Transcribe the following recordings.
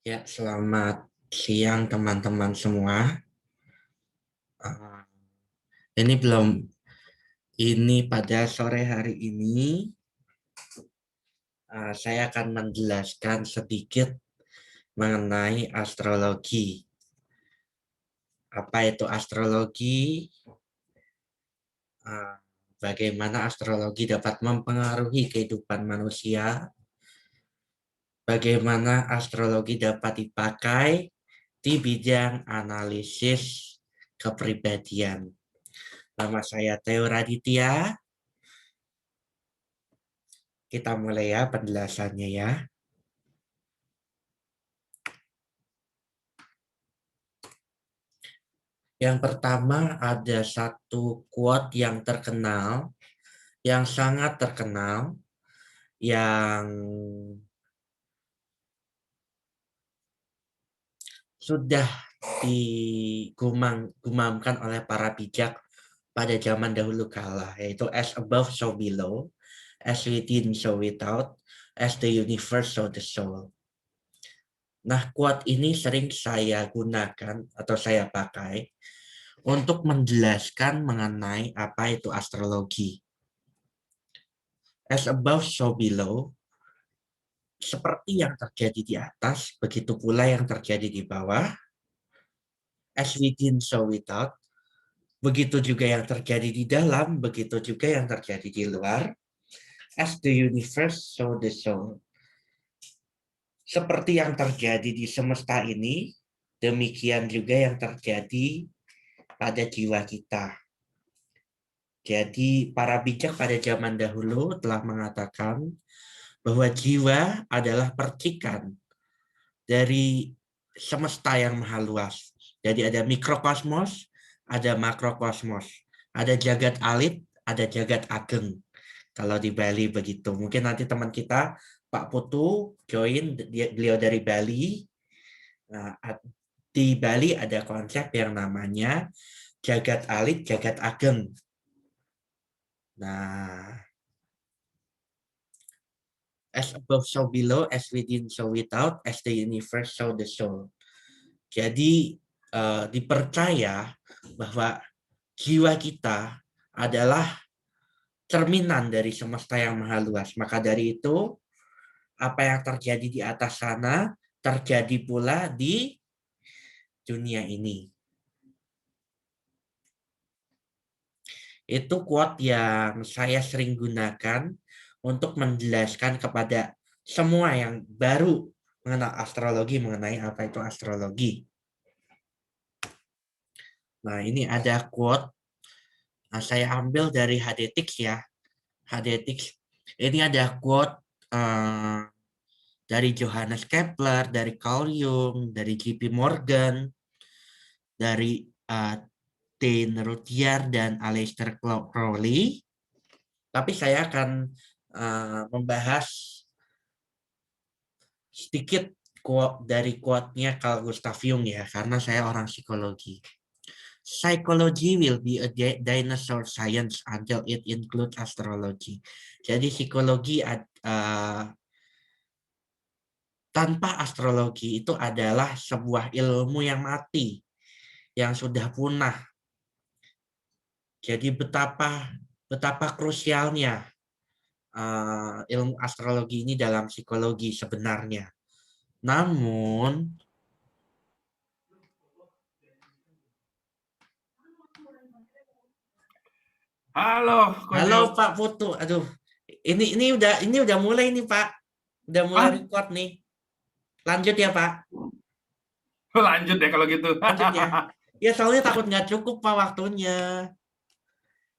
Ya, selamat siang teman-teman semua. Ah, ini belum, ini pada sore hari ini saya akan menjelaskan sedikit mengenai astrologi. Apa itu astrologi? Ah, Bagaimana astrologi dapat mempengaruhi kehidupan manusia? Bagaimana astrologi dapat dipakai di bidang analisis kepribadian? Nama saya Theo Raditya. Kita mulai ya penjelasannya ya. Yang pertama ada satu quote yang terkenal, yang sangat terkenal, yang sudah digumamkan oleh para bijak pada zaman dahulu kala, yaitu as above so below, as within so without, as the universe so the soul. Nah, quote ini sering saya gunakan atau saya pakai untuk menjelaskan mengenai apa itu astrologi. As above, so below. Seperti yang terjadi di atas, begitu pula yang terjadi di bawah. As within, so without. Begitu juga yang terjadi di dalam, begitu juga yang terjadi di luar. As the universe, so the soul. Seperti yang terjadi di semesta ini, demikian juga yang terjadi pada jiwa kita. Jadi para bijak pada zaman dahulu telah mengatakan bahwa jiwa adalah percikan dari semesta yang maha luas. Jadi ada mikrokosmos, ada makrokosmos, ada jagat alit, ada jagat ageng. Kalau di Bali begitu. Mungkin nanti teman kita Pak Putu join, beliau dari Bali. Nah, di Bali ada konsep yang namanya jagat alit, jagat ageng. Nah, as above so below, as within so without, as the universe so the soul. Jadi dipercaya bahwa jiwa kita adalah cerminan dari semesta yang maha luas. Maka dari itu, apa yang terjadi di atas sana terjadi pula di dunia ini. Itu quote yang saya sering gunakan untuk menjelaskan kepada semua yang baru mengenal astrologi, mengenai apa itu astrologi. Nah, ini ada quote. Nah, saya ambil dari Hadetix ya. Hadetix. Ini ada quote dari Johannes Kepler, dari Carl Jung, dari JP Morgan, dari Dean Rudyard dan Aleister Crowley. Tapi saya akan membahas sedikit quote dari quote-nya Carl Gustav Jung ya, karena saya orang psikologi. Psychology will be a dinosaur science until it includes astrology. Jadi psikologi tanpa astrologi itu adalah sebuah ilmu yang mati, yang sudah punah. Jadi betapa krusialnya ilmu astrologi ini dalam psikologi sebenarnya. Namun, Halo, halo Kojo. Pak Putu, aduh, ini udah mulai nih Pak, udah mulai Ah, record nih. Lanjut ya Pak, lanjut ya kalau gitu. lanjut ya. Ya soalnya takut nggak cukup Pak waktunya.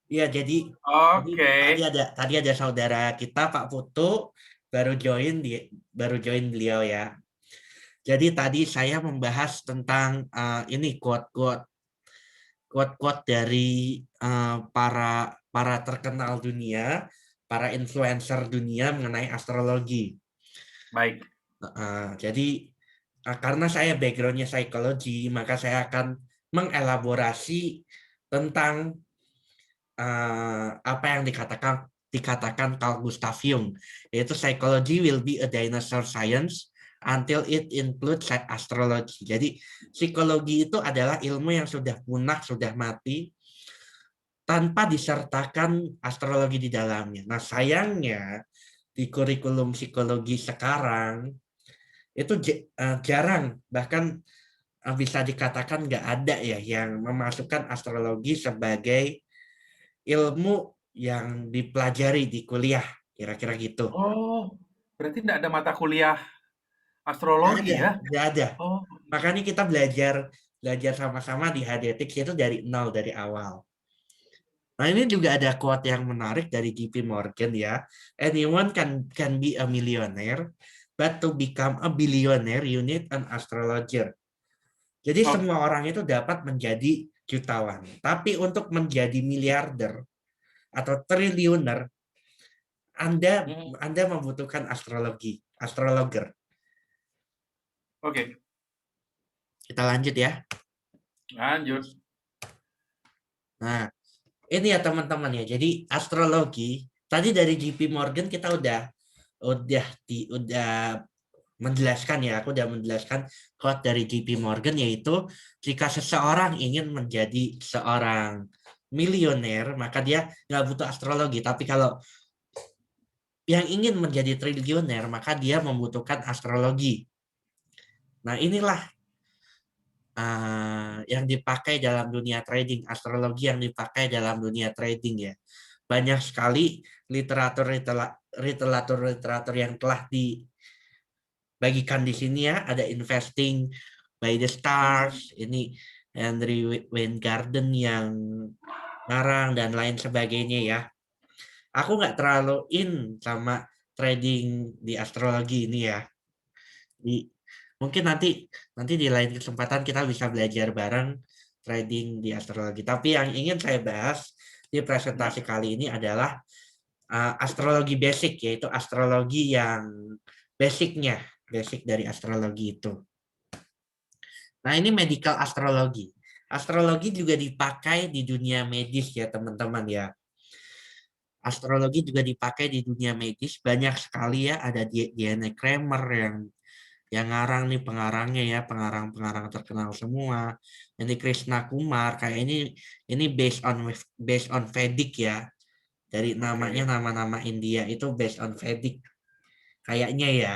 Ya jadi Oke. tadi ada saudara kita Pak Putu baru join beliau ya. Jadi tadi saya membahas tentang ini quote dari para para terkenal dunia, para influencer dunia mengenai astrologi. Baik. Jadi karena saya backgroundnya psikologi, maka saya akan mengelaborasi tentang apa yang dikatakan Carl Gustav Jung, yaitu psychology will be a dinosaur science until it includes astrology. Jadi psikologi itu adalah ilmu yang sudah punah, sudah mati, tanpa disertakan astrologi di dalamnya. Nah, sayangnya di kurikulum psikologi sekarang itu jarang, bahkan bisa dikatakan nggak ada ya yang memasukkan astrologi sebagai ilmu yang dipelajari di kuliah, kira-kira gitu. Oh, berarti nggak ada mata kuliah Nggak astrologi ada, ya? nggak ada. Oh, Makanya kita belajar belajar sama-sama di Hadetix itu dari nol, dari awal. Nah, ini juga ada quote yang menarik dari JP Morgan ya. Anyone can be a millionaire, but to become a billionaire you need an astrologer. Jadi oh, semua orang itu dapat menjadi jutawan. Tapi untuk menjadi miliarder atau triliuner, Anda hmm, Anda membutuhkan astrologer. oke, Kita lanjut ya. lanjut. Nah, ini ya teman-teman ya. Jadi astrologi tadi dari JP Morgan kita udah menjelaskan ya. Aku udah menjelaskan quote dari JP Morgan, yaitu jika seseorang ingin menjadi seorang milioner maka dia nggak butuh astrologi. Tapi kalau yang ingin menjadi triliuner maka dia membutuhkan astrologi. Nah, inilah yang dipakai dalam dunia trading, astrologi yang dipakai dalam dunia trading ya. Banyak sekali literatur yang telah dibagikan di sini ya. Ada Investing by the Hmm, Stars, ini Henry Weingarten yang ngarang dan lain sebagainya ya. Aku nggak terlalu in sama trading di astrologi ini ya. Mungkin nanti di lain kesempatan kita bisa belajar bareng trading di astrologi. Tapi yang ingin saya bahas di ya. presentasi kali ini adalah astrologi basic, yaitu astrologi yang basicnya, basic dari astrologi itu. Nah, ini medical astrologi. Astrologi juga dipakai di dunia medis ya, teman-teman ya. Astrologi juga dipakai di dunia medis, banyak sekali ya. Ada Diana Kramer yang ngarang nih, pengarangnya ya, pengarang-pengarang terkenal semua. Ini Krishna Kumar, kayak ini based on Vedic ya. Dari namanya, Oke. nama-nama India itu based on Vedic kayaknya ya.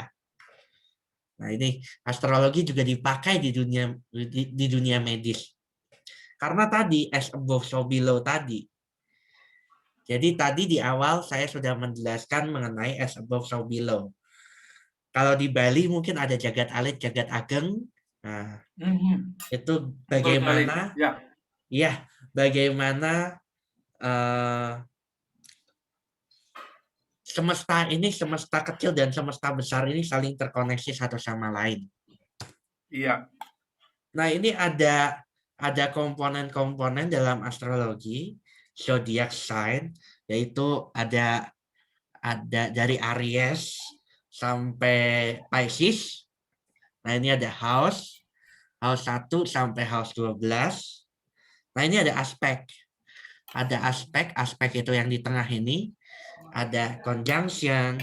Nah, ini astrologi juga dipakai di dunia medis. Karena tadi as above so below tadi. Jadi tadi di awal saya sudah menjelaskan mengenai as above so below. Kalau di Bali mungkin ada jagat alit, jagat ageng. Nah, Mhm, itu betul sekali. bagaimana Ya, ya, bagaimana eh, semesta kecil dan semesta besar ini saling terkoneksi satu sama lain. iya. Nah, ini ada komponen-komponen dalam astrologi zodiac sign, yaitu ada dari Aries sampai Pisces. Nah, ini ada house 1 sampai house 12. Nah, ini ada aspek. Ada aspek itu yang di tengah ini, ada conjunction,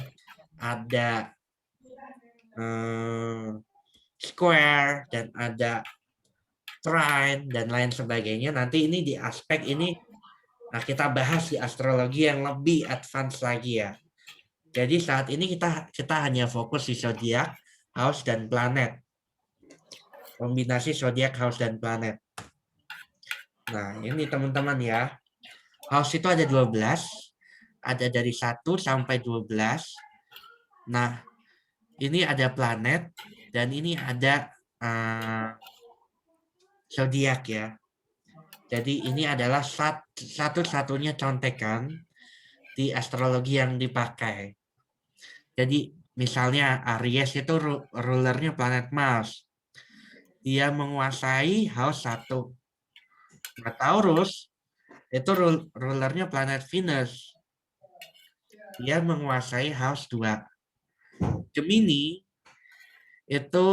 ada square, dan ada trine, dan lain sebagainya. Nanti ini di aspek ini, nah kita bahas di astrologi yang lebih advance lagi ya. Jadi saat ini kita hanya fokus di zodiak, house, dan planet. Kombinasi zodiak, house, dan planet. Nah, ini teman-teman ya. House itu ada 12, ada dari 1 sampai 12. Nah, ini ada planet dan ini ada zodiak ya. Jadi ini adalah satu-satunya contekan di astrologi yang dipakai. Jadi misalnya Aries itu rulernya planet Mars. Dia menguasai house 1. Nah, Taurus itu rulernya planet Venus. Dia menguasai house 2. Gemini itu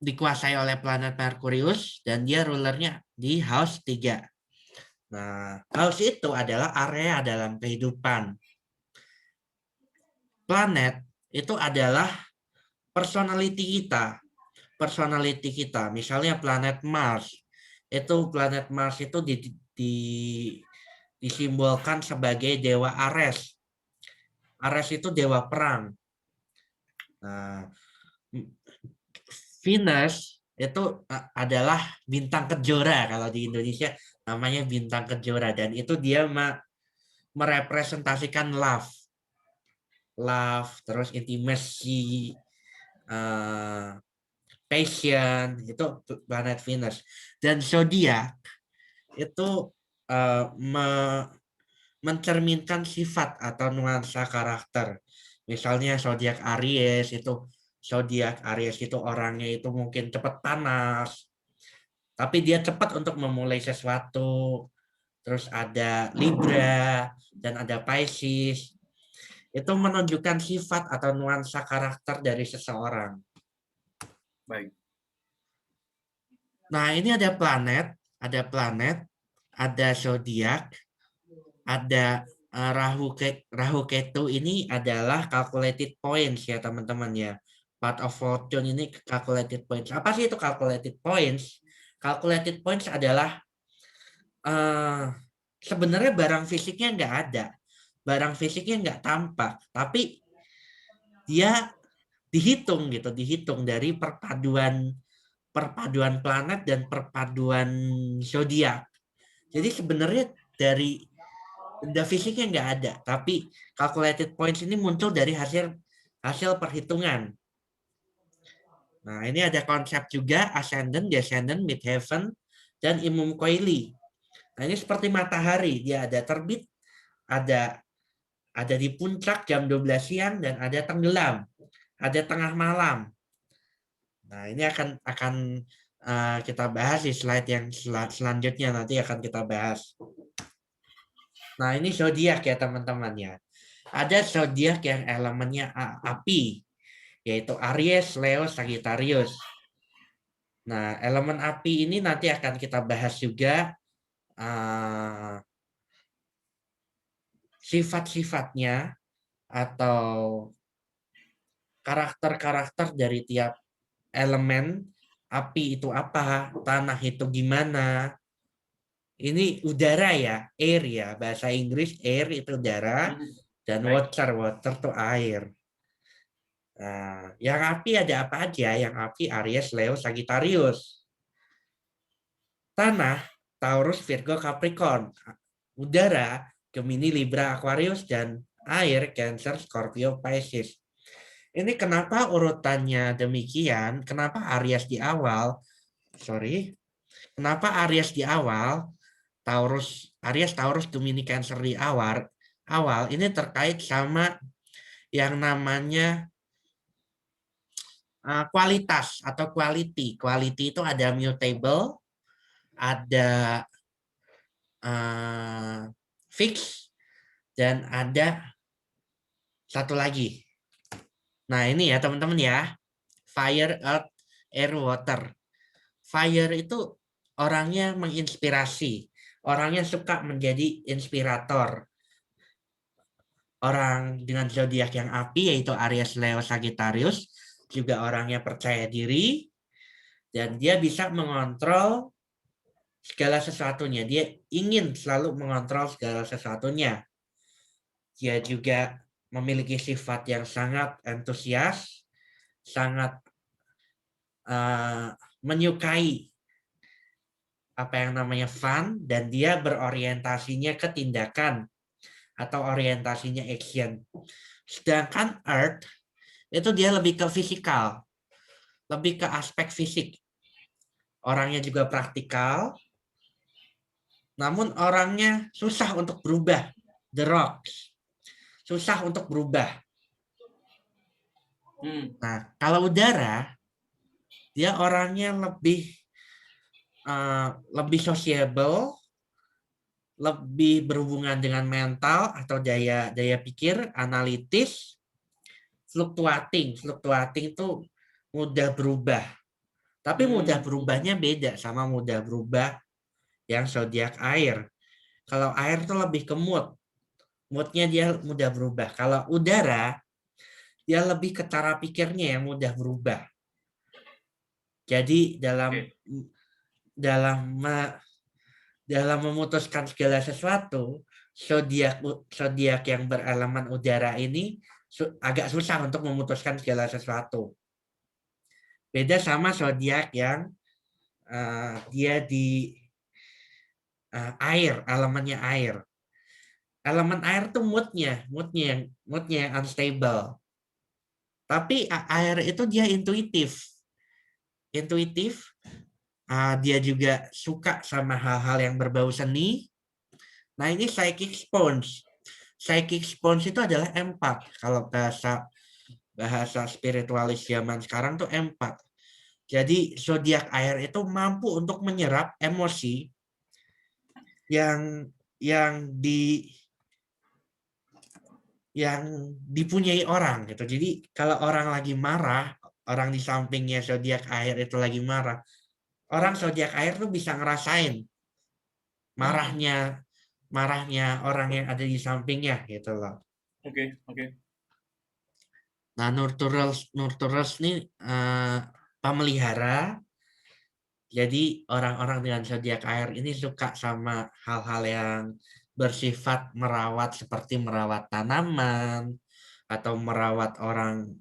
dikuasai oleh planet Merkurius dan dia rulernya di house 3. Nah, house itu adalah area dalam kehidupan. Planet itu adalah personality kita. Personality kita, misalnya planet Mars. Itu planet Mars itu disimbolkan sebagai dewa Ares. Ares itu dewa perang. Nah, Venus itu adalah bintang kejora, kalau di Indonesia namanya bintang kejora, dan itu dia merepresentasikan love, terus intimacy, passion, itu planet Venus. Dan zodiak itu mencerminkan sifat atau nuansa karakter. Misalnya zodiak Aries itu orangnya itu mungkin cepat panas, tapi dia cepat untuk memulai sesuatu. Terus ada Libra dan ada Pisces. Itu menunjukkan sifat atau nuansa karakter dari seseorang. Baik. Nah, ini ada planet, ada zodiak, ada Rahu Ketu. Ini adalah calculated points ya teman-teman ya. Part of fortune ini calculated points. Apa sih itu calculated points? Calculated points adalah sebenarnya barang fisiknya nggak ada, barang fisiknya nggak tampak, tapi dia dihitung gitu, dihitung dari perpaduan planet dan perpaduan zodiak. Jadi sebenarnya dari benda fisiknya nggak ada, tapi calculated points ini muncul dari hasil perhitungan. Nah, ini ada konsep juga ascendant, descendant, midheaven, dan imum coeli. Nah, ini seperti matahari, dia ada terbit, ada di puncak jam 12 siang, dan ada tenggelam, ada tengah malam. Nah, ini akan kita bahas di slide yang selanjutnya, nanti akan kita bahas. Nah, ini zodiak ya teman-teman ya. Ada zodiak yang elemennya api, yaitu Aries, Leo, Sagittarius. Nah, elemen api ini nanti akan kita bahas juga sifat-sifatnya atau karakter-karakter dari tiap elemen. Api itu apa, tanah itu gimana. Ini udara ya, air ya, bahasa Inggris air itu udara, dan water itu air. Nah, yang api ada apa aja? Yang api Aries, Leo, Sagittarius. Tanah Taurus, Virgo, Capricorn. Udara Gemini, Libra, Aquarius, dan air Cancer, Scorpio, Pisces. Ini kenapa urutannya demikian? Kenapa Aries di awal? Kenapa Aries di awal? Aries, Taurus, Gemini, Cancer di awal. Ini terkait sama yang namanya kualitas atau quality. Quality itu ada mutable, ada fix, dan ada satu lagi. Nah, ini ya teman-teman ya. Fire, earth, air, water. Fire itu orangnya menginspirasi. Orangnya suka menjadi inspirator. Orang dengan zodiak yang api yaitu Aries, Leo, Sagittarius juga orangnya percaya diri dan dia bisa mengontrol segala sesuatunya. Dia ingin selalu mengontrol segala sesuatunya. Dia juga memiliki sifat yang sangat antusias, sangat menyukai apa yang namanya fun, dan dia berorientasinya ke tindakan atau orientasinya action. Sedangkan Earth itu dia lebih ke fisikal, lebih ke aspek fisik. Orangnya juga praktikal, namun orangnya susah untuk berubah. The Rocks. Susah untuk berubah. Nah, kalau udara, dia orangnya lebih sociable, lebih berhubungan dengan mental atau daya pikir, analitis, fluktuating itu mudah berubah. Tapi mudah berubahnya beda sama mudah berubah yang zodiak air. Kalau air itu lebih ke mood. Moodnya dia mudah berubah. Kalau udara, dia lebih ke cara pikirnya yang mudah berubah. Jadi dalam memutuskan segala sesuatu, zodiak yang berelemen udara ini agak susah untuk memutuskan segala sesuatu. Beda sama zodiak yang dia di air, elemennya air. Elemen air tuh moodnya yang unstable. Tapi air itu dia intuitif. Dia juga suka sama hal-hal yang berbau seni. Nah, ini psychic sponge. Psychic sponge itu adalah empat. Kalau bahasa spiritualis zaman sekarang tuh empat. Jadi zodiak air itu mampu untuk menyerap emosi yang dipunyai orang gitu. Jadi kalau orang lagi marah, orang di sampingnya zodiak air itu lagi marah, orang zodiak air tuh bisa ngerasain marahnya orang yang ada di sampingnya gitu loh. Oke. Nah, nurturers ini pemelihara. Jadi orang-orang dengan zodiak air ini suka sama hal-hal yang bersifat merawat, seperti merawat tanaman atau merawat orang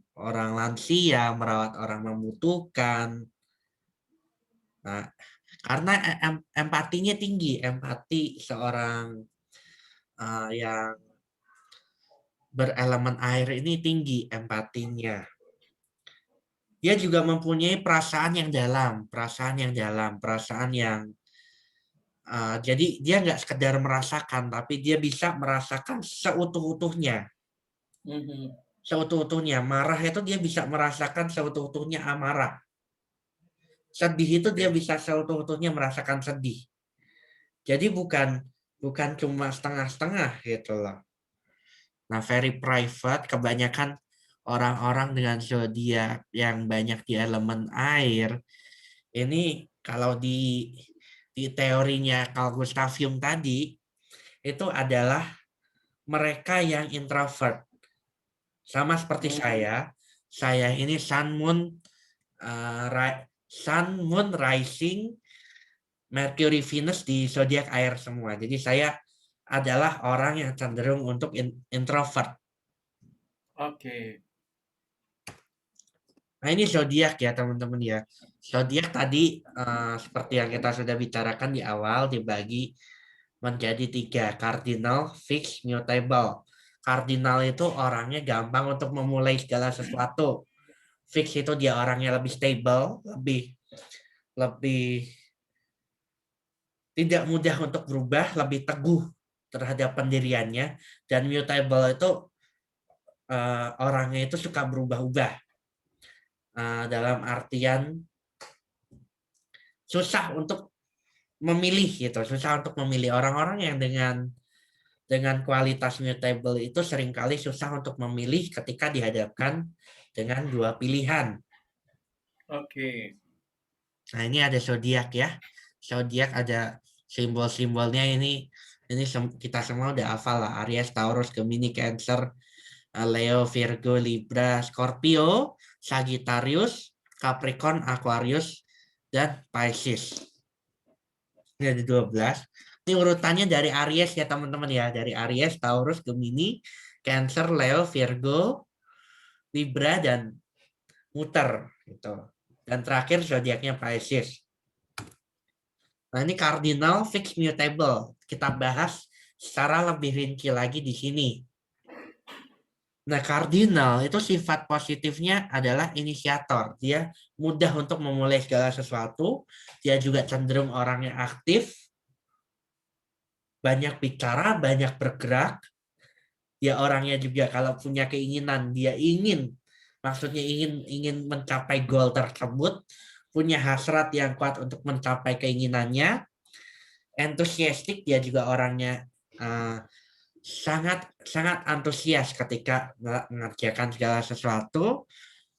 lansia, merawat orang membutuhkan. Nah, karena empatinya tinggi, empati seorang yang berelemen air ini tinggi empatinya. Dia juga mempunyai perasaan yang dalam, perasaan yang jadi dia nggak sekedar merasakan, tapi dia bisa merasakan seutuh-utuhnya. Seutuh-utuhnya. Marah itu dia bisa merasakan seutuh-utuhnya amarah. Sedih itu dia bisa seutuh-utuhnya merasakan sedih. Jadi bukan cuma setengah-setengah gitu loh. Nah, very private, kebanyakan orang-orang dengan zodiak yang banyak di elemen air, ini kalau di teorinya Carl Gustav Jung tadi, itu adalah mereka yang introvert. Sama seperti saya ini Sun, Moon, Rising, Mercury, Venus di zodiak air semua. Jadi saya adalah orang yang cenderung untuk introvert. Oke. Nah, ini zodiak ya teman-teman ya. Zodiak tadi seperti yang kita sudah bicarakan di awal dibagi menjadi 3, cardinal, fixed, mutable. Cardinal itu orangnya gampang untuk memulai segala sesuatu. Fixed itu dia orangnya lebih stable, lebih tidak mudah untuk berubah, lebih teguh terhadap pendiriannya. Dan mutable itu orangnya itu suka berubah-ubah. Dalam artian susah untuk memilih gitu, susah untuk memilih. Orang-orang yang dengan kualitas mutable itu seringkali susah untuk memilih ketika dihadapkan dengan dua pilihan. Oke. Nah, ini ada zodiak ya. Zodiak ada simbol-simbolnya ini kita semua udah hafal lah. Aries, Taurus, Gemini, Cancer, Leo, Virgo, Libra, Scorpio, Sagittarius, Capricorn, Aquarius, dan Pisces. Ini ada 12. Ini urutannya dari Aries ya teman-teman ya. Dari Aries, Taurus, Gemini, Cancer, Leo, Virgo, Libra, dan muter. Gitu. Dan terakhir zodiaknya Pisces. Nah, ini cardinal, fixed, mutable. Kita bahas secara lebih rinci lagi di sini. Nah, cardinal itu sifat positifnya adalah inisiator. Dia mudah untuk memulai segala sesuatu. Dia juga cenderung orangnya aktif, banyak bicara, banyak bergerak. Dia orangnya juga kalau punya keinginan, dia maksudnya ingin mencapai goal tersebut, punya hasrat yang kuat untuk mencapai keinginannya. Entusiastik, dia juga orangnya sangat sangat antusias ketika mengerjakan segala sesuatu,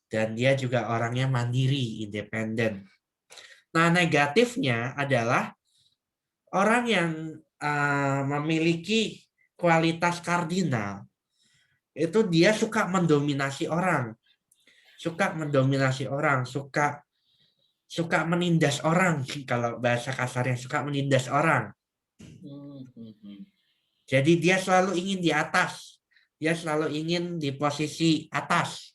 dan dia juga orangnya mandiri, independen. Nah, negatifnya adalah orang yang memiliki kualitas kardinal itu dia suka mendominasi orang, suka menindas orang, kalau bahasa kasarnya suka menindas orang. Jadi dia selalu ingin di atas, dia selalu ingin di posisi atas.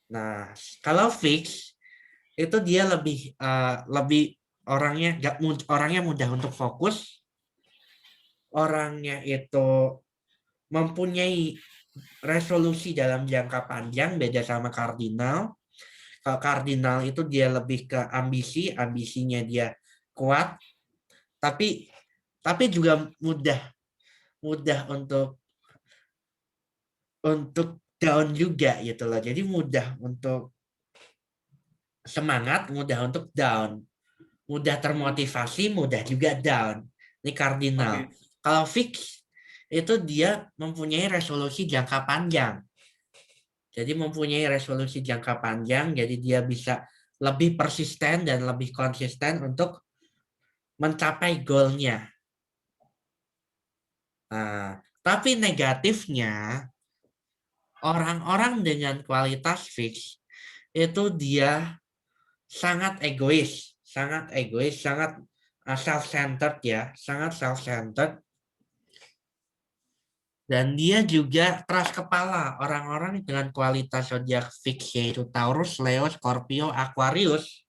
Nah, kalau fix itu dia lebih orangnya mudah untuk fokus, orangnya itu mempunyai resolusi dalam jangka panjang, beda sama kardinal. Kalau kardinal itu dia lebih ke ambisinya dia kuat, tapi juga mudah untuk down juga gitu loh. Jadi mudah untuk semangat, mudah untuk down, mudah termotivasi, mudah juga down. Ini kardinal. Kalau fix itu dia mempunyai resolusi jangka panjang. Jadi mempunyai resolusi jangka panjang, jadi dia bisa lebih persisten dan lebih konsisten untuk mencapai goalnya. Nah, tapi negatifnya, orang-orang dengan kualitas fix itu dia sangat egois, sangat self-centered ya, sangat self-centered. Dan dia juga keras kepala. Orang-orang dengan kualitas zodiak fix yaitu Taurus, Leo, Scorpio, Aquarius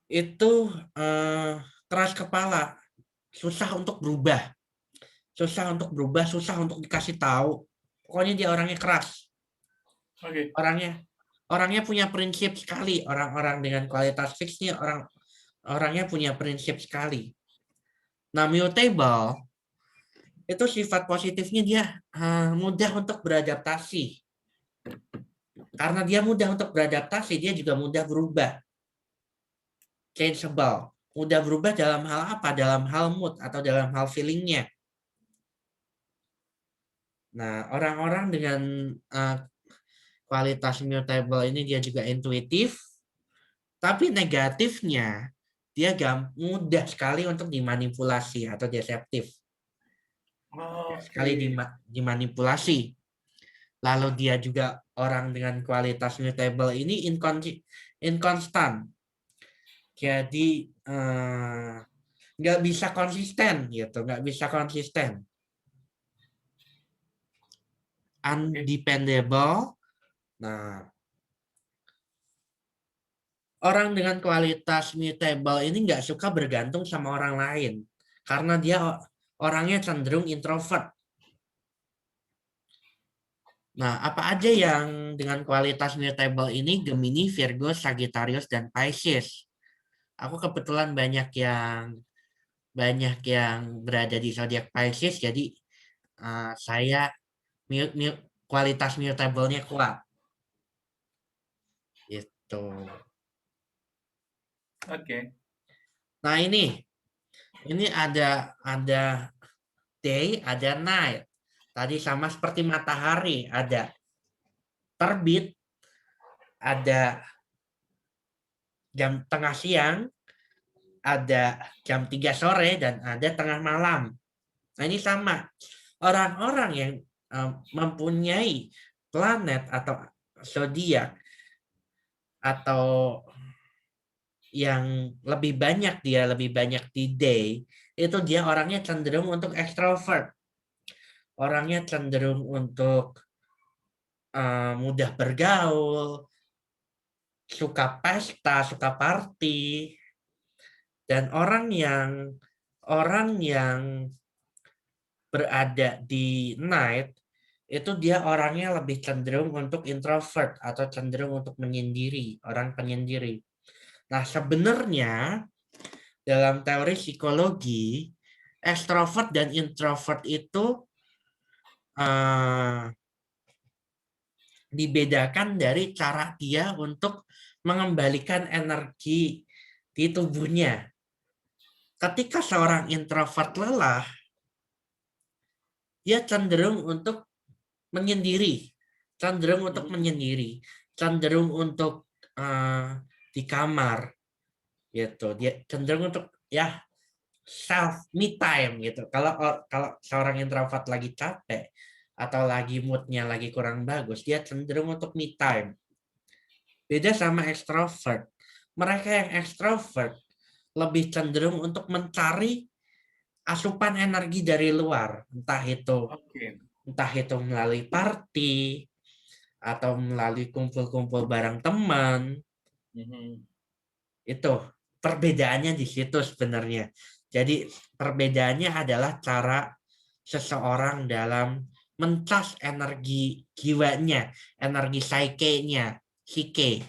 itu keras kepala, susah untuk berubah, susah untuk dikasih tahu. Pokoknya dia orangnya keras. Orangnya punya prinsip sekali. Orang-orang dengan kualitas fix ini orangnya punya prinsip sekali. Nah, mutable itu sifat positifnya dia mudah untuk beradaptasi. Karena dia mudah untuk beradaptasi, dia juga mudah berubah. Changeable. Mudah berubah dalam hal apa? Dalam hal mood atau dalam hal feelingnya. Nah, orang-orang dengan kualitas mutable ini dia juga intuitif, tapi negatifnya dia mudah sekali untuk dimanipulasi atau deceptif. Sekali dimanipulasi. Lalu dia juga orang dengan kualitas mutable ini inconstant. Jadi nggak bisa konsisten gitu, nggak bisa konsisten. Undependable. Nah, orang dengan kualitas mutable ini nggak suka bergantung sama orang lain karena dia orangnya cenderung introvert. Nah, apa aja yang dengan kualitas mutable ini? Gemini, Virgo, Sagittarius, dan Pisces. Aku kebetulan banyak yang berada di zodiak Pisces, jadi saya kualitas mutable-nya kuat. Gitu. Nah, ini ada day, ada night. Tadi sama seperti matahari, ada terbit, ada jam tengah siang, ada jam 3 sore, dan ada tengah malam. Nah, ini sama. Orang-orang yang mempunyai planet atau zodiak atau yang lebih banyak di day, itu dia orangnya cenderung untuk ekstrovert. Orangnya cenderung untuk mudah bergaul, suka pesta, suka party, dan orang yang berada di night itu dia orangnya lebih cenderung untuk introvert atau cenderung untuk menyendiri, orang penyendiri. Nah, sebenarnya dalam teori psikologi, ekstrovert dan introvert itu dibedakan dari cara dia untuk mengembalikan energi di tubuhnya. Ketika seorang introvert lelah, dia cenderung untuk menyendiri, cenderung untuk di kamar, gitu. Dia cenderung untuk self me time gitu. Kalau seorang introvert lagi capek, atau lagi moodnya lagi kurang bagus, dia cenderung untuk me time. Beda sama ekstrovert. Mereka yang ekstrovert lebih cenderung untuk mencari asupan energi dari luar, Oke. entah itu melalui party atau melalui kumpul-kumpul bareng teman. Mhm. Itu perbedaannya di situ sebenarnya. Jadi perbedaannya adalah cara seseorang dalam mencas energi jiwanya, energi psike.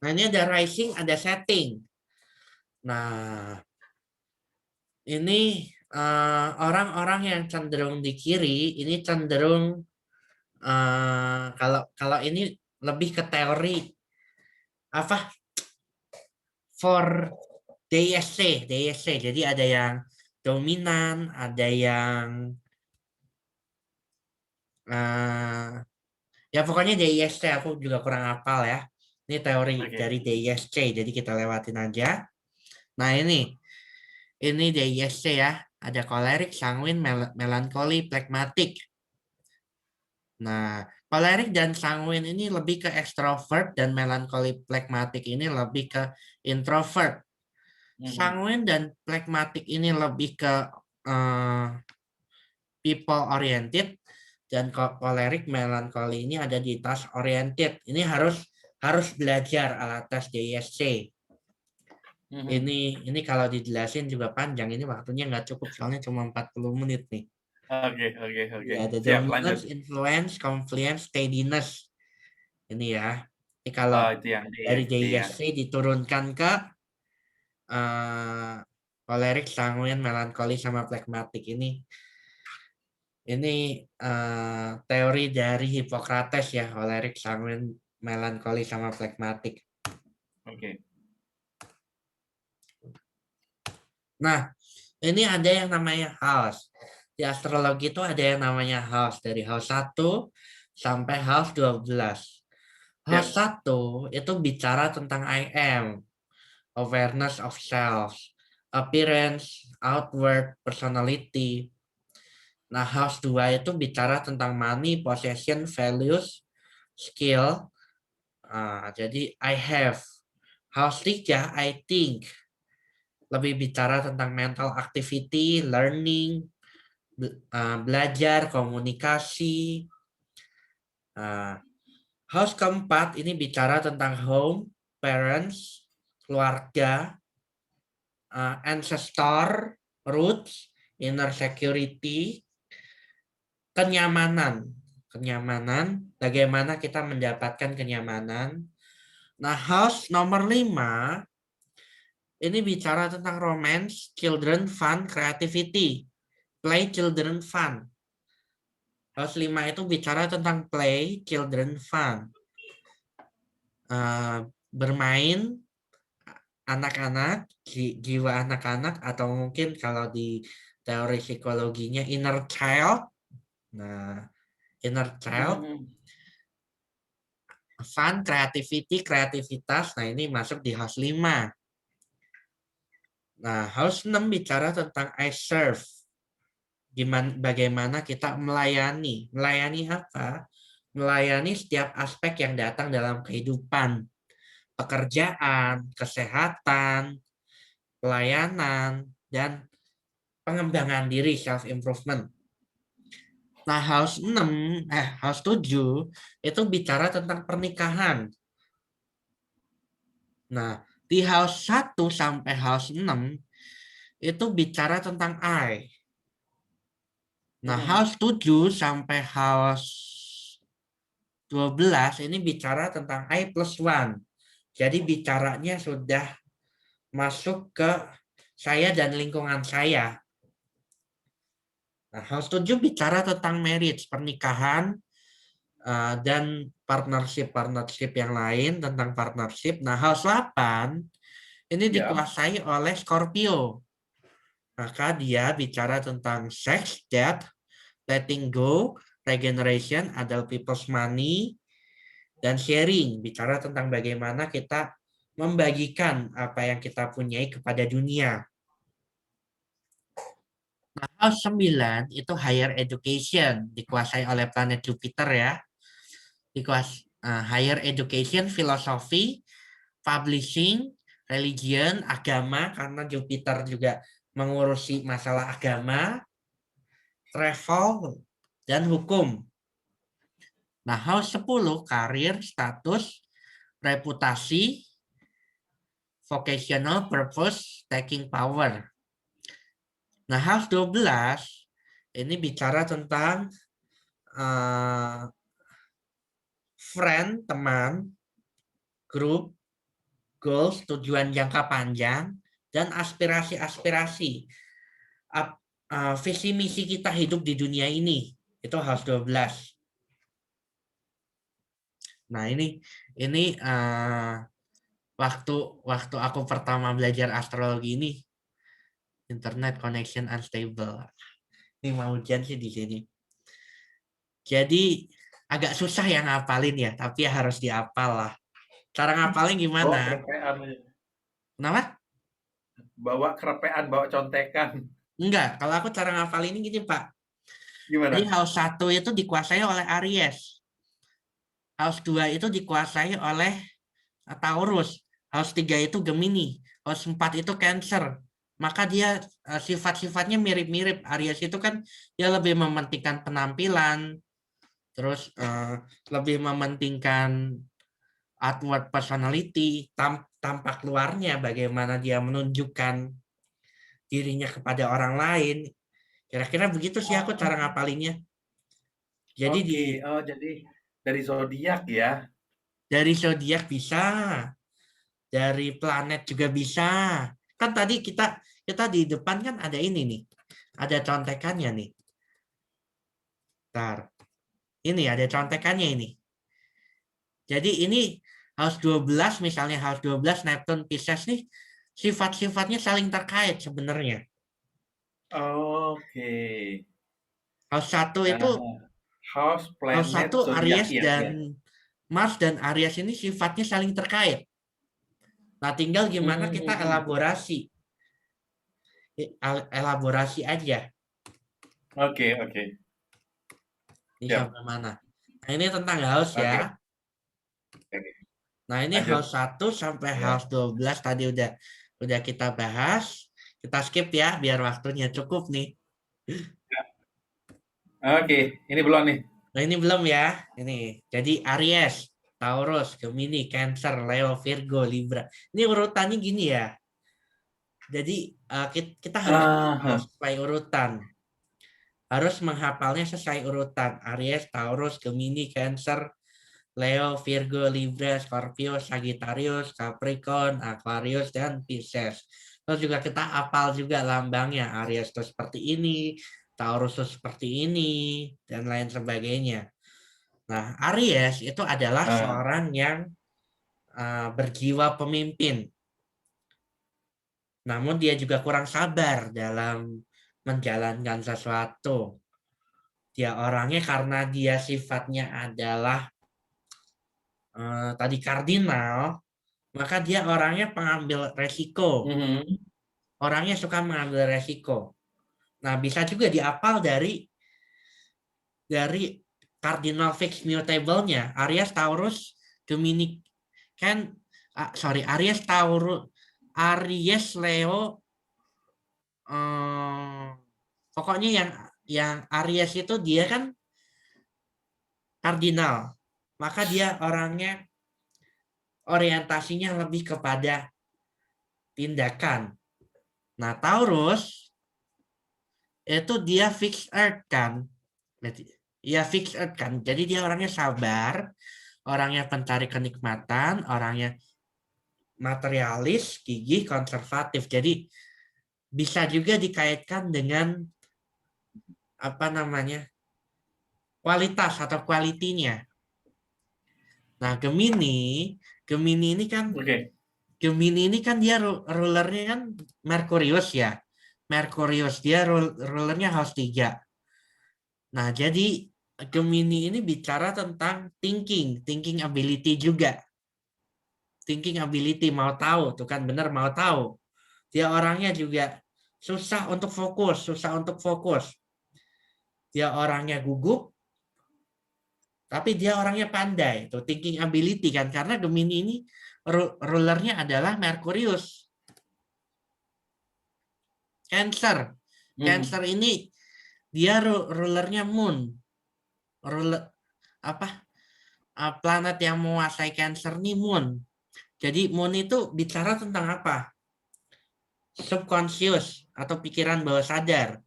Nah, ini ada rising, ada setting. Nah, ini orang-orang yang cenderung di kiri, ini cenderung kalau kalau ini lebih ke teori apa for DSC. Jadi ada yang dominan, ada yang ya pokoknya DISC aku juga kurang hafal ya. Ini teori Oke. dari DISC, jadi kita lewatin aja. Nah ini DISC ya. Ada kolerik, sanguin, melankoli, plekmatik. Nah, kolerik dan sanguin ini lebih ke ekstrovert dan melankoli plekmatik ini lebih ke introvert. Mhm. Sanguin dan plekmatik ini lebih ke eh, people oriented dan kolerik melankoli ini ada di task oriented. Ini harus belajar alat tes DISC. Mhm. Ini kalau dijelasin juga panjang. Ini waktunya nggak cukup soalnya cuma 40 menit nih. Oke oke oke. Ya, ada Siap, lanjut. dominance, influence, confluence, steadiness. Ini ya. Ini kalau Oh, itu yang dari DSC ya? DISC diturunkan ke eh, kolerik, sanguin, melankoli sama plekmatik ini. Ini teori dari Hippocrates ya, kolerik, sanguin, melankoli sama plekmatik. Oke. Nah, ini ada yang namanya house. Di astrologi itu ada yang namanya house dari house 1 sampai house 12. House Siap. 1 itu bicara tentang I am, awareness of self, appearance, outward, personality. Nah, house 2 itu bicara tentang money, possession, values, skill. Jadi I have. House 3, I think. Lebih bicara tentang mental activity, learning, belajar, komunikasi. House keempat ini bicara tentang home, parents, keluarga, ancestor, roots, inner security, kenyamanan. Kenyamanan, bagaimana kita mendapatkan kenyamanan. Nah, house nomor 5 ini bicara tentang romance, children, fun, creativity. Play, children, fun. House 5 itu bicara tentang play, children, fun. Bermain, anak-anak, jiwa anak-anak, atau mungkin kalau di teori psikologinya inner child. Nah, inner child, Mhm. fun, creativity, kreativitas. Nah, ini masuk di house 5. Nah, house 6 bicara tentang I serve. Bagaimana kita melayani. Melayani apa? Melayani setiap aspek yang datang dalam kehidupan. Pekerjaan, kesehatan, pelayanan, dan pengembangan diri, self-improvement. Nah, house 7 itu bicara tentang pernikahan. Nah, di house 1 sampai house 6 itu bicara tentang I. Nah, Mhm. house 7 sampai house 12 ini bicara tentang I plus 1. Jadi bicaranya sudah masuk ke saya dan lingkungan saya. Nah, house 7 bicara tentang marriage, pernikahan, dan partnership yang lain tentang partnership. Nah, house 8 ini Ya. dikuasai oleh Scorpio. Maka dia bicara tentang sex, death, letting go, regeneration, adult people's money, dan sharing. Bicara tentang bagaimana kita membagikan apa yang kita punyai kepada dunia. Nah, house 9 itu higher education, dikuasai oleh planet Jupiter ya. Higher education, filosofi, publishing, religion, agama, karena Jupiter juga mengurusi masalah agama, travel, dan hukum. Nah, house 10, karir, status, reputasi, vocational, purpose, taking power. Nah, house 12 ini bicara tentang friend, teman, grup, goals, tujuan jangka panjang, dan aspirasi-aspirasi. Visi misi kita hidup di dunia ini. Itu house 12. Nah, ini waktu aku pertama belajar astrologi ini, internet connection unstable. Ini mau ujian sih di sini. Jadi agak susah ya ngapalin ya, tapi harus dihafal lah. Cara ngapalin Bawa gimana? kerepean aja. Kenapa? Bawa kerepean, bawa contekan. Enggak, kalau aku cara ngapalin ini gini, Pak. Jadi Gimana? house 1 itu dikuasai oleh Aries. House 2 itu dikuasai oleh Taurus. House 3 itu Gemini. House 4 itu Cancer. Maka dia sifat-sifatnya mirip-mirip. Aries itu kan dia lebih mementingkan penampilan, terus lebih mementingkan outward personality, tampak luarnya, bagaimana dia menunjukkan dirinya kepada orang lain. Kira-kira begitu sih aku cara ngapalinnya. Jadi Oke, oh jadi dari zodiak ya. dari zodiak bisa, dari planet juga bisa. Kan tadi kita di depan kan ada ini nih. Ada contekannya nih. Bentar. Ini ada contekannya ini. Jadi ini house 12 misalnya house 12 Neptune Pisces nih sifat-sifatnya saling terkait sebenarnya. Oke. House 1 itu House, house planet, 1 zodiak Aries ya, dan ya. Mars dan Aries ini sifatnya saling terkait. Nah, tinggal gimana kita elaborasi. Elaborasi aja. Oke, oke. Ini Siap. sampai mana? Nah, ini tentang house Oke. ya. Oke. Nah, ini Lanjut. house 1 sampai Ya. house 12 tadi udah kita bahas. Kita skip ya biar waktunya cukup nih. Oke, ini belum nih. Nah, ini belum ya. Ini. Jadi Aries, Taurus, Gemini, Cancer, Leo, Virgo, Libra. Ini urutannya gini ya. Jadi kita harus Ah, sesuai urutan. Harus menghafalnya sesuai urutan. Aries, Taurus, Gemini, Cancer, Leo, Virgo, Libra, Scorpio, Sagittarius, Capricorn, Aquarius, dan Pisces. Terus juga kita hafal juga lambangnya. Aries itu seperti ini, Taurus itu seperti ini, dan lain sebagainya. Nah, Aries itu adalah ah. seorang yang berjiwa pemimpin. Namun dia juga kurang sabar dalam menjalankan sesuatu. Dia orangnya karena dia sifatnya adalah tadi kardinal, maka dia orangnya pengambil resiko. Mhm. Orangnya suka mengambil resiko. Nah, bisa juga diapal dari cardinal fixed mutable-nya. Aries, Taurus, Gemini, kan Aries, Taurus, Aries, Leo, pokoknya yang Aries itu dia kan kardinal. Maka dia orangnya orientasinya lebih kepada tindakan. Nah, Taurus itu dia fixed earth kan. Ya fixed earth kan. Jadi dia orangnya sabar, orangnya pencari kenikmatan, orangnya materialis, gigih, konservatif. Jadi bisa juga dikaitkan dengan apa namanya? Kualitas atau kualitinya. Nah, Gemini ini kan Oke. Gemini ini kan dia rulernya kan Merkurius ya. Merkurius dia rulernya house 3. Nah, jadi Gemini ini bicara tentang thinking ability juga. Thinking ability mau tahu, tuh kan benar mau tahu. Dia orangnya juga susah untuk fokus. Dia orangnya gugup, tapi dia orangnya pandai. Tuh thinking ability kan, karena Gemini ini rulernya adalah Merkurius. Cancer. Cancer ini dia rulernya Moon. Ruler apa? Planet yang menguasai Cancer nih Moon. Jadi Moon itu bicara tentang apa? Subconscious atau pikiran bawah sadar.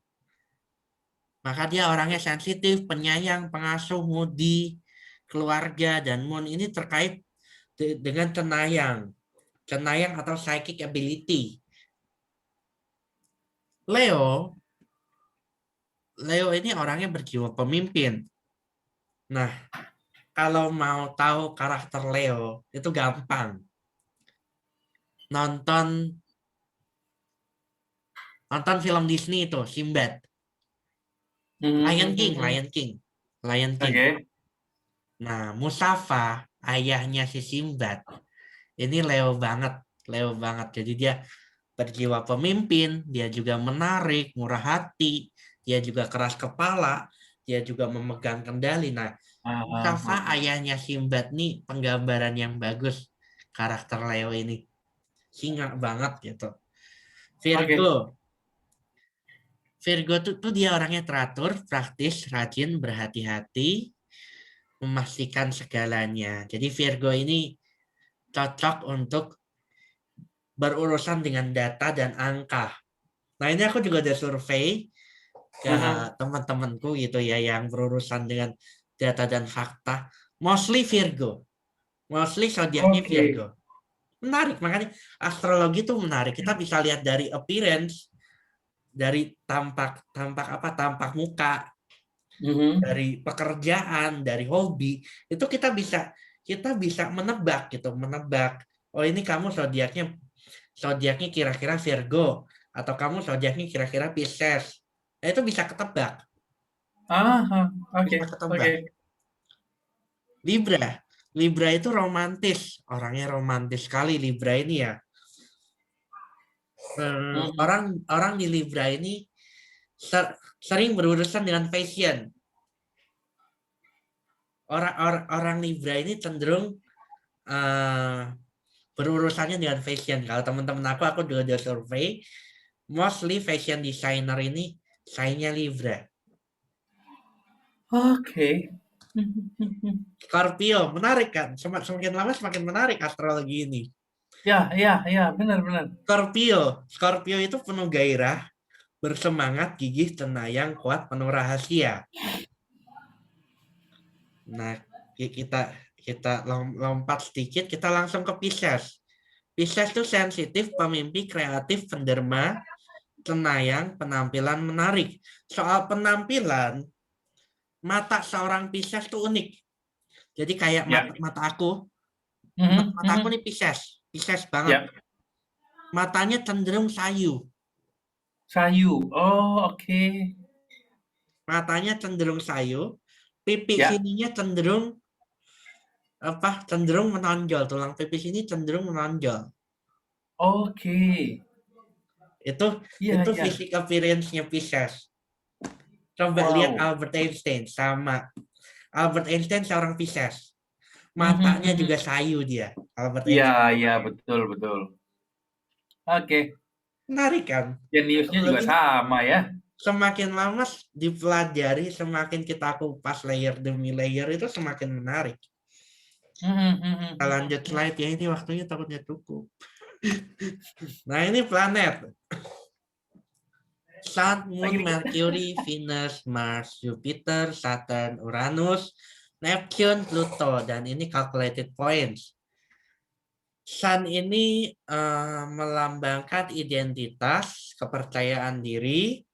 Maka dia orangnya sensitif, penyayang, pengasuh, moody, keluarga, dan Moon ini terkait dengan cenayang atau psychic ability. Leo ini orangnya berjiwa pemimpin. Nah, kalau mau tahu karakter Leo itu gampang. Nonton film Disney itu, Sinbad. Lion King. Oke. Nah, Mustafa, ayahnya si Sinbad, ini Leo banget. Jadi dia berjiwa pemimpin, dia juga menarik, murah hati, dia juga keras kepala, dia juga memegang kendali. Nah, Mustafa ayahnya Sinbad nih penggambaran yang bagus karakter Leo ini. Singa banget gitu. Virgo tuh dia orangnya teratur, praktis, rajin, berhati-hati, memastikan segalanya. Jadi Virgo ini cocok untuk berurusan dengan data dan angka. Nah, ini aku juga ada survei ke teman-temanku gitu ya yang berurusan dengan data dan fakta. Mostly Virgo. Mostly zodiaknya Virgo. Menarik, makanya astrologi itu menarik. Kita bisa lihat dari appearance, dari tampak muka, dari pekerjaan, dari hobi, itu kita bisa menebak gitu, oh ini kamu zodiaknya kira-kira Virgo atau kamu zodiaknya kira-kira Pisces. Nah, itu bisa ketebak. Bisa ketebak. Libra itu romantis, orangnya romantis sekali Libra ini ya. Orang di Libra ini sering berurusan dengan fashion. Orang Libra ini cenderung berurusannya dengan fashion. Kalau teman-teman aku juga ada survei, mostly fashion designer ini sign-nya Libra. Oke. Scorpio, menarik kan? Semakin lama semakin menarik astrologi ini. Ya, benar. Scorpio itu penuh gairah, bersemangat, gigih, cenayang, kuat, penuh rahasia. Nah, kita lompat sedikit, kita langsung ke Pisces. Pisces itu sensitif, pemimpi, kreatif, penderma, cenayang, penampilan menarik. Soal penampilan, mata seorang Pisces itu unik. Jadi kayak mata aku nih Pisces banget. Matanya cenderung sayu. Oke. Matanya cenderung sayu, pipi sininya cenderung menonjol, tulang pipi sini cenderung menonjol. Oke. Itu fisik appearance-nya Pisces. Coba lihat Albert Einstein sama Albert Einstein seorang Pisces. Matanya juga sayu dia, Albert Einstein. Iya, betul. Oke. Menarik kan? Jeniusnya juga sama ya. Semakin lama dipelajari, semakin kita kupas layer demi layer itu semakin menarik. Kita lanjut slide ya, ini waktunya takutnya cukup. Nah, ini planet. Sun, Moon, Mercury, Venus, Mars, Jupiter, Saturn, Uranus, Neptune, Pluto, dan ini calculated points. Sun ini melambangkan identitas, kepercayaan diri,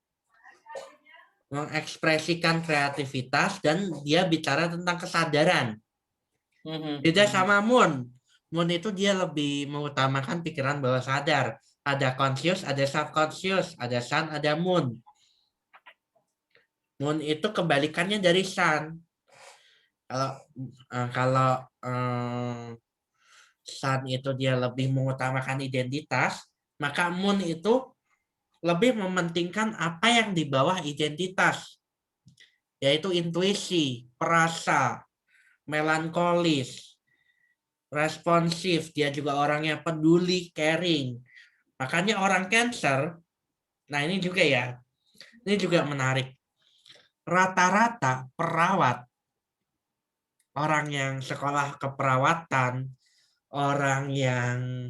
mengekspresikan kreativitas, dan dia bicara tentang kesadaran. Beda sama Moon. Moon itu dia lebih mengutamakan pikiran bawah sadar. Ada conscious, ada subconscious, ada sun, ada moon. Moon itu kebalikannya dari sun. Kalau sun itu dia lebih mengutamakan identitas, maka moon itu lebih mementingkan apa yang di bawah identitas, yaitu intuisi, perasa, melankolis, responsif, dia juga orangnya peduli, caring. Makanya orang Cancer, nah ini juga ya, ini juga menarik. Rata-rata perawat, orang yang sekolah keperawatan, orang yang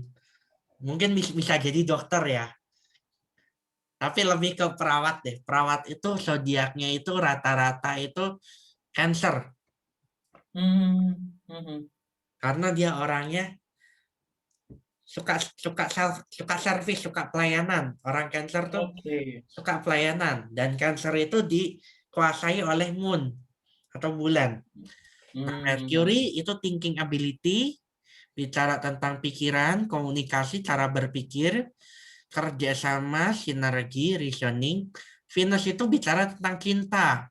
mungkin bisa jadi dokter ya, tapi lebih ke perawat deh. Perawat itu zodiaknya itu rata-rata itu Cancer, karena dia orangnya suka suka servis, suka pelayanan. Orang Cancer tuh Oke. suka pelayanan, dan Cancer itu dikuasai oleh Moon atau bulan. Nah, Mercury itu thinking ability, bicara tentang pikiran, komunikasi, cara berpikir, kerjasama, sinergi, reasoning. Venus itu bicara tentang cinta,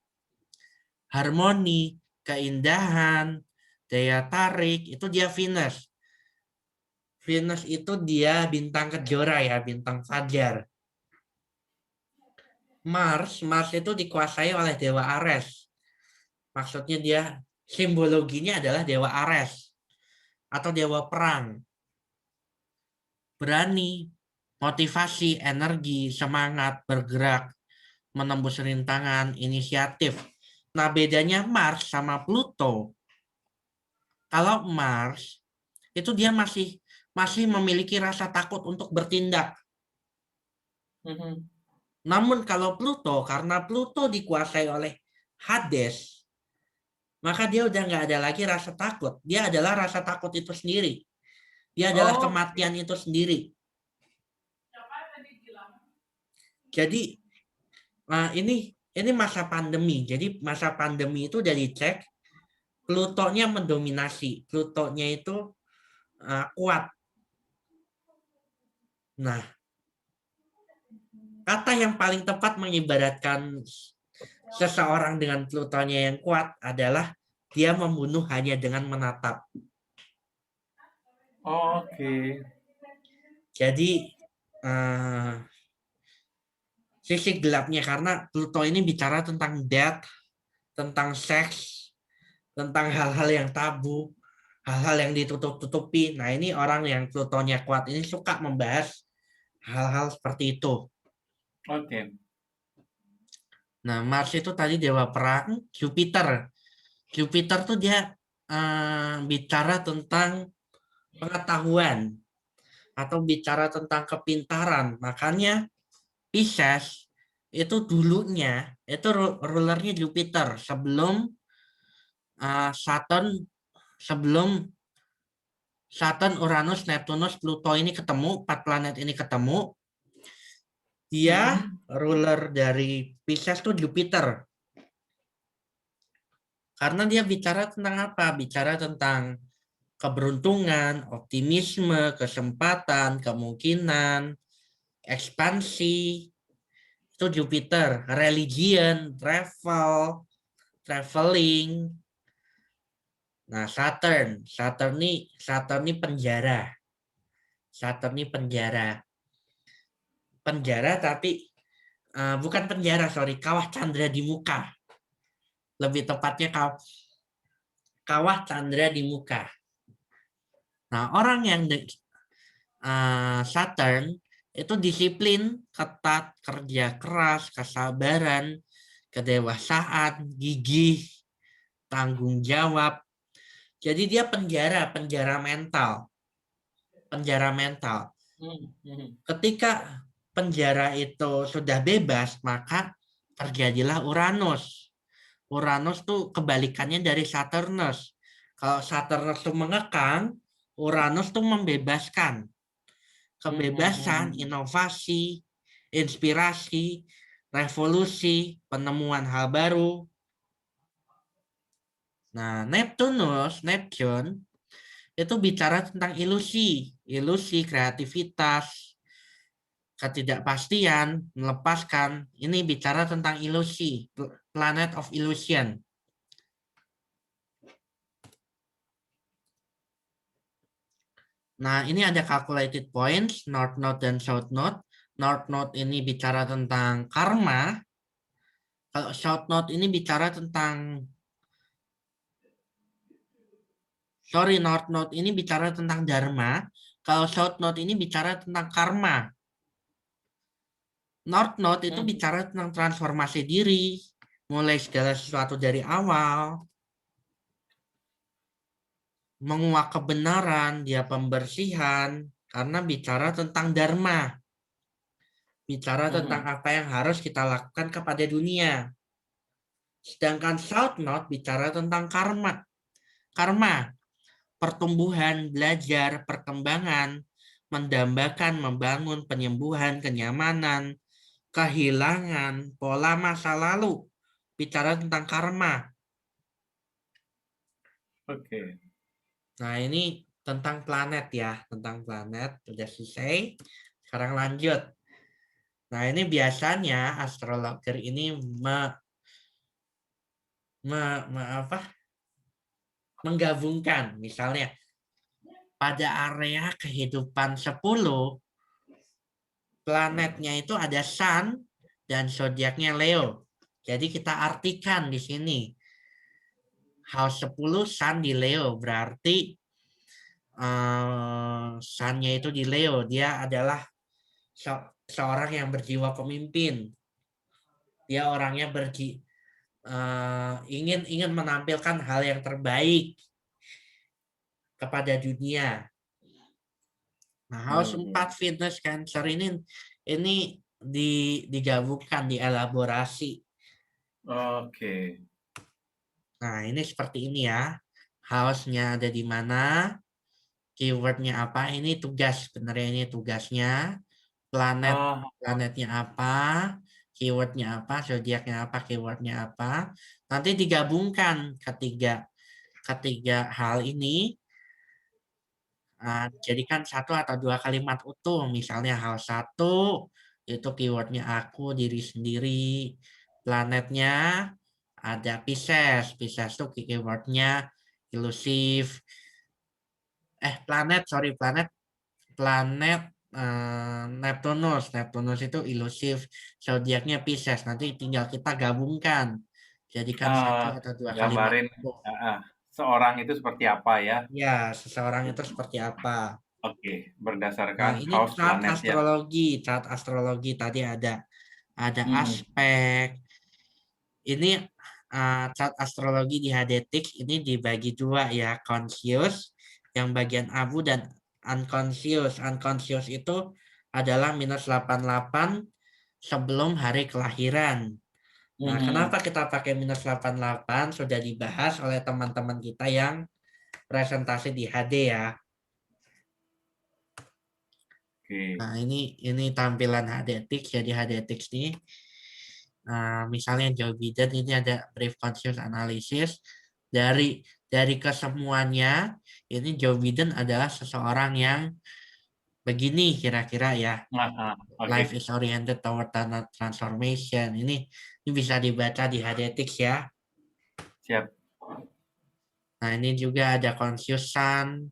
harmoni, keindahan, daya tarik, itu dia Venus. Venus itu dia bintang kejora ya, bintang fajar. Mars itu dikuasai oleh dewa Ares. Maksudnya dia simbologinya adalah dewa Ares atau dewa perang. Berani, motivasi, energi, semangat, bergerak, menembus rintangan, inisiatif. Nah, bedanya Mars sama Pluto. Kalau Mars itu dia masih memiliki rasa takut untuk bertindak. Namun kalau Pluto, karena Pluto dikuasai oleh Hades, maka dia udah nggak ada lagi rasa takut. Dia adalah rasa takut itu sendiri. Dia adalah kematian itu sendiri. Jadi ini masa pandemi. Jadi masa pandemi itu udah dicek, Plutonya mendominasi. Plutonya itu kuat. Nah, kata yang paling tepat mengibaratkan seseorang dengan Plutonya yang kuat adalah dia membunuh hanya dengan menatap. Oke. Jadi sisi gelapnya, karena Pluto ini bicara tentang death, tentang seks, tentang hal-hal yang tabu, hal-hal yang ditutup-tutupi. Nah, ini orang yang Plutonya kuat ini suka membahas hal-hal seperti itu. Oke. Nah, Mars itu tadi dewa perang, Jupiter. Jupiter tuh dia bicara tentang pengetahuan atau bicara tentang kepintaran. Makanya Pisces itu dulunya itu rulernya Jupiter sebelum Saturn, Uranus, Neptunus, Pluto ini ketemu, 4 planet ini ketemu. Dia ruler dari Pisces tuh Jupiter. Karena dia bicara tentang apa? Bicara tentang keberuntungan, optimisme, kesempatan, kemungkinan, ekspansi. Itu Jupiter. Religion, traveling. Nah, Saturn ini penjara. Saturn ini penjara. Penjara tapi bukan penjara, sorry, kawah candra di muka. Lebih tepatnya kawah candra di muka. Nah, orang yang Saturn itu disiplin, ketat, kerja keras, kesabaran, kedewasaan, gigih, tanggung jawab. Jadi dia penjara mental. Penjara mental. Ketika penjara itu sudah bebas, maka terjadilah Uranus. Uranus tuh kebalikannya dari Saturnus. Kalau Saturnus tuh mengekang, Uranus tuh membebaskan. Kebebasan, inovasi, inspirasi, revolusi, penemuan hal baru. Nah, Neptune itu bicara tentang ilusi, kreativitas, ketidakpastian, melepaskan. Ini bicara tentang ilusi, planet of illusion. Nah, ini ada calculated points, North Node dan South Node. North Node ini bicara tentang karma, kalau South Node ini bicara tentang North Node ini bicara tentang dharma, kalau South Node ini bicara tentang karma. North Node itu Mhm. bicara tentang transformasi diri, mulai segala sesuatu dari awal, menguak kebenaran, dia pembersihan, karena bicara tentang dharma, bicara tentang Mhm. apa yang harus kita lakukan kepada dunia. Sedangkan South Node bicara tentang karma. Karma, pertumbuhan, belajar, perkembangan, mendambakan, membangun, penyembuhan, kenyamanan, kehilangan, pola masa lalu. Bicara tentang karma. Oke. Nah, ini tentang planet ya, tentang planet. Sudah selesai. Sekarang lanjut. Nah, ini biasanya astrologer ini apa? Menggabungkan. Misalnya, pada area kehidupan 10, planetnya itu ada Sun dan zodiaknya Leo. Jadi kita artikan di sini. House 10 Sun di Leo berarti Sun-nya itu di Leo. Dia adalah seorang yang berjiwa pemimpin. Dia orangnya ingin ingin menampilkan hal yang terbaik kepada dunia. Nah, House 4 Mhm. Fitness Cancer ini digabungkan, dielaborasi. Oke. Nah, ini seperti ini ya. House-nya ada di mana, keywordnya apa, ini tugas. Sebenarnya ini tugasnya. Oh, Planetnya apa, keywordnya apa, zodiaknya apa, keywordnya apa. Nanti digabungkan ketiga hal ini, jadikan satu atau dua kalimat utuh. Misalnya hal satu itu keywordnya aku, diri sendiri. Planetnya ada Pisces. Pisces itu keywordnya ilusif. Planet planet Neptunus. Neptunus itu ilusif. Zodiaknya Pisces. Nanti tinggal kita gabungkan. Jadikan satu eee, atau dua kalimat gambarin utuh. heeh, seorang itu seperti apa ya? Ya, seseorang itu seperti apa. Oke, Nah, berdasarkan ini house chart planet ya? astrologi. Chart astrologi tadi ada Mhm. aspek. Ini chart astrologi di Hadetix ini dibagi dua ya, conscious yang bagian abu dan unconscious. Unconscious itu adalah -88 sebelum hari kelahiran. Nah, Mhm. kenapa kita pakai -88? Sudah dibahas oleh teman-teman kita yang presentasi di HD ya. Oke. Nah, ini tampilan HDTix. Jadi HDTix ini misalnya Joe Biden ini ada brief conscious analysis dari kesemuanya. Ini Joe Biden adalah seseorang yang begini kira-kira ya. Heeh, oke, Life is oriented toward transformation. Ini bisa dibaca di HDTix ya. siap. Nah, ini juga ada conscious sun.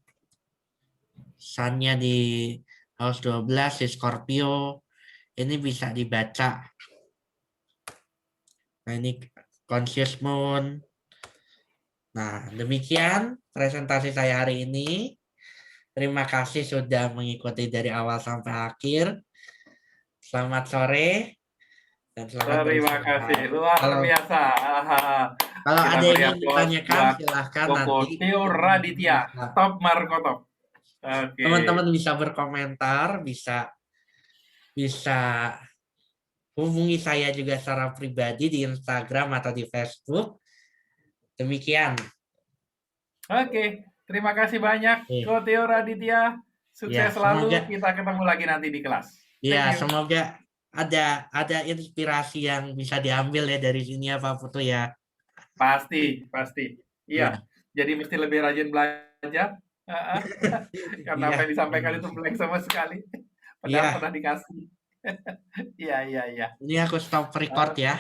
Sun-nya di house 12 di Scorpio. Ini bisa dibaca. Nah, ini conscious moon. Nah, demikian presentasi saya hari ini. Terima kasih sudah mengikuti dari awal sampai akhir. Selamat sore dan selamat Terima kasih, beristirahat. luar Kalau biasa. kalau Kita ada yang beri ingin aplaus ditanyakan, buat silahkan Koko nanti Tio teman-teman Raditya, bisa Top Marco Top. Oke, teman-teman bisa berkomentar, bisa bisa hubungi saya juga secara pribadi di Instagram atau di Facebook. Demikian. oke. Terima kasih banyak, Eh, Koko Tio Raditya. Ya, Sukses selalu. semoga Kita ketemu lagi nanti di kelas. ya Thank you. semoga ada inspirasi yang bisa diambil ya dari sini ya Pak Putu ya. Pasti, pasti. Iya, Iya, jadi mesti lebih rajin belajar. Heeh. Karena iya, apa yang disampaikan iya. itu blank sama sekali. Padahal Iya, pernah dikasih. Iya, iya, iya. ini aku stop record Oke. ya.